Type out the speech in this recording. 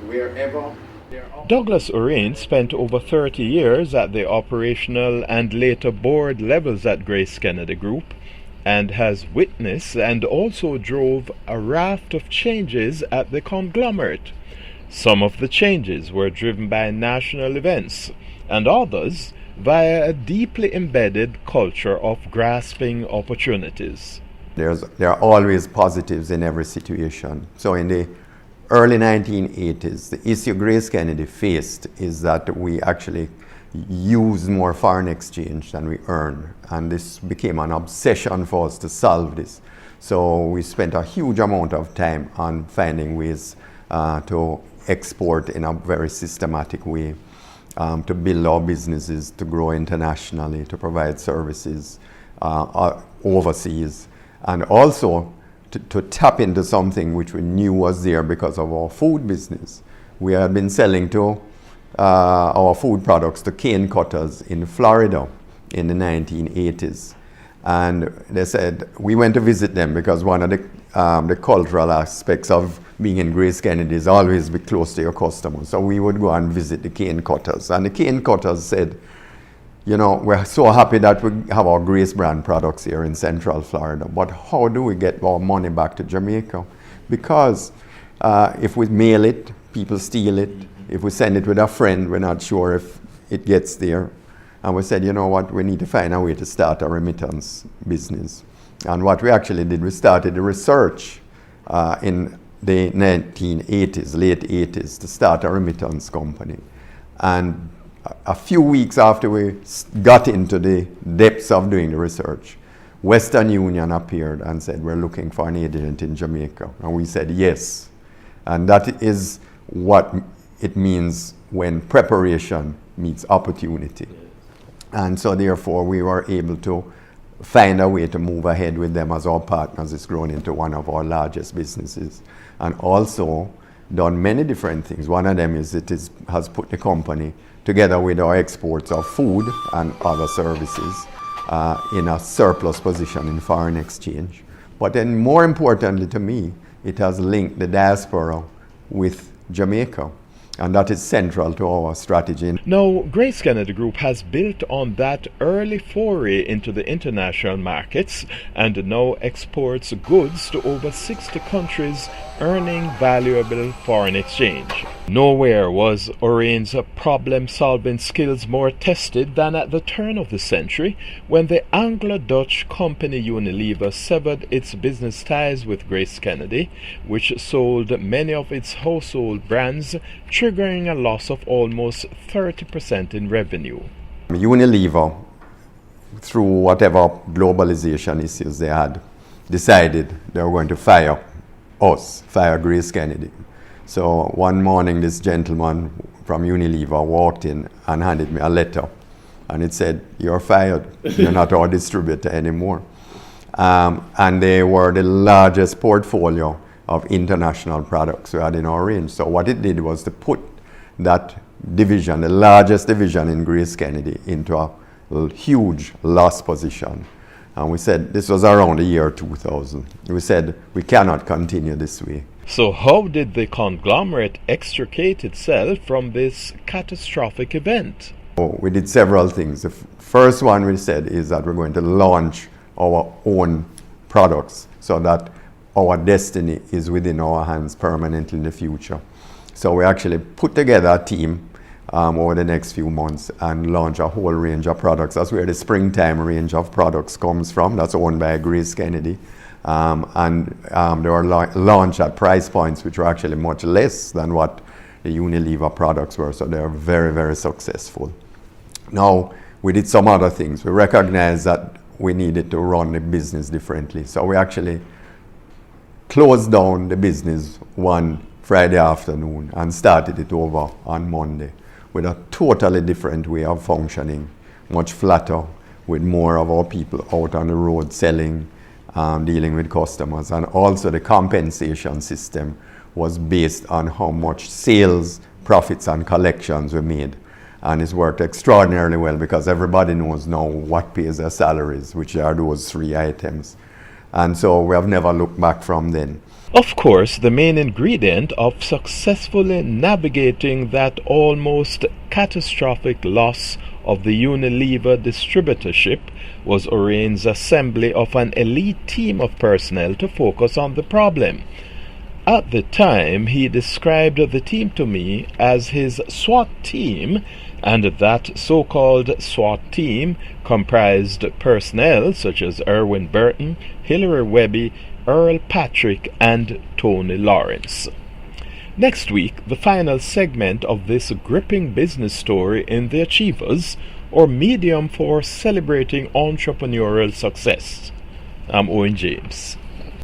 wherever. Douglas Orane spent over 30 years at the operational and later board levels at GraceKennedy Group and has witnessed and also drove a raft of changes at the conglomerate. Some of the changes were driven by national events and others via a deeply embedded culture of grasping opportunities. There are always positives in every situation. So in the early 1980s, the issue GraceKennedy faced is that we actually use more foreign exchange than we earn. And this became an obsession for us to solve this. So we spent a huge amount of time on finding ways to export in a very systematic way, to build our businesses, to grow internationally, to provide services overseas, and also to tap into something which we knew was there because of our food business. We had been selling to our food products to cane cutters in Florida in the 1980s. And they said, we went to visit them because one of the cultural aspects of being in GraceKennedy is always be close to your customers. So we would go and visit the cane cutters. And the cane cutters said, you know, we're so happy that we have our Grace brand products here in Central Florida, but how do we get our money back to Jamaica? Because if we mail it, people steal it. If we send it with a friend, we're not sure if it gets there. And we said, you know what, we need to find a way to start a remittance business. And what we actually did, we started the research in the 1980s, late 80s, to start a remittance company. And a few weeks after we got into the depths of doing the research, Western Union appeared and said, we're looking for an agent in Jamaica. And we said, yes. And that is what it means when preparation meets opportunity. And so therefore we were able to find a way to move ahead with them as our partners. It's grown into one of our largest businesses. And also done many different things. One of them is has put the company together with our exports of food and other services in a surplus position in foreign exchange. But then more importantly to me, it has linked the diaspora with Jamaica. And that is central to our strategy. Now, GraceKennedy Group has built on that early foray into the international markets and now exports goods to over 60 countries, earning valuable foreign exchange. Nowhere was Orane's problem-solving skills more tested than at the turn of the century, when the Anglo-Dutch company Uni-lever severed its business ties with GraceKennedy, which sold many of its household brands, triggering a loss of almost 30% in revenue. Uni-lever, through whatever globalization issues they had, decided they were going to fire GraceKennedy. So one morning this gentleman from Uni-lever walked in and handed me a letter, and it said, "You're fired, you're not our distributor anymore." And they were the largest portfolio of international products we had in our range. So what it did was to put that division, the largest division in GraceKennedy, into a huge loss position. And we said, this was around the year 2000. We said, we cannot continue this way. So how did the conglomerate extricate itself from this catastrophic event? We did several things. The first one we said is that we're going to launch our own products so that our destiny is within our hands permanently in the future. So we actually put together a team over the next few months and launch a whole range of products. That's where the springtime range of products comes from. That's owned by GraceKennedy. They were launched at price points which were actually much less than what the Uni-lever products were. So they're very, very successful. Now, we did some other things. We recognized that we needed to run the business differently. So we actually closed down the business one Friday afternoon and started it over on Monday with a totally different way of functioning, much flatter, with more of our people out on the road selling, dealing with customers. And also the compensation system was based on how much sales, profits and collections we made. And it's worked extraordinarily well because everybody knows now what pays their salaries, which are those three items. And so we have never looked back from then. Of course, the main ingredient of successfully navigating that almost catastrophic loss of the Uni-lever distributorship was Orane's assembly of an elite team of personnel to focus on the problem. At the time, he described the team to me as his SWAT team, and that so-called SWAT team comprised personnel such as Erwin Burton, Hilary Webby, Earl Patrick, and Tony Lawrence. Next week, the final segment of this gripping business story in The Achievers, or medium for celebrating entrepreneurial success. I'm Owen James.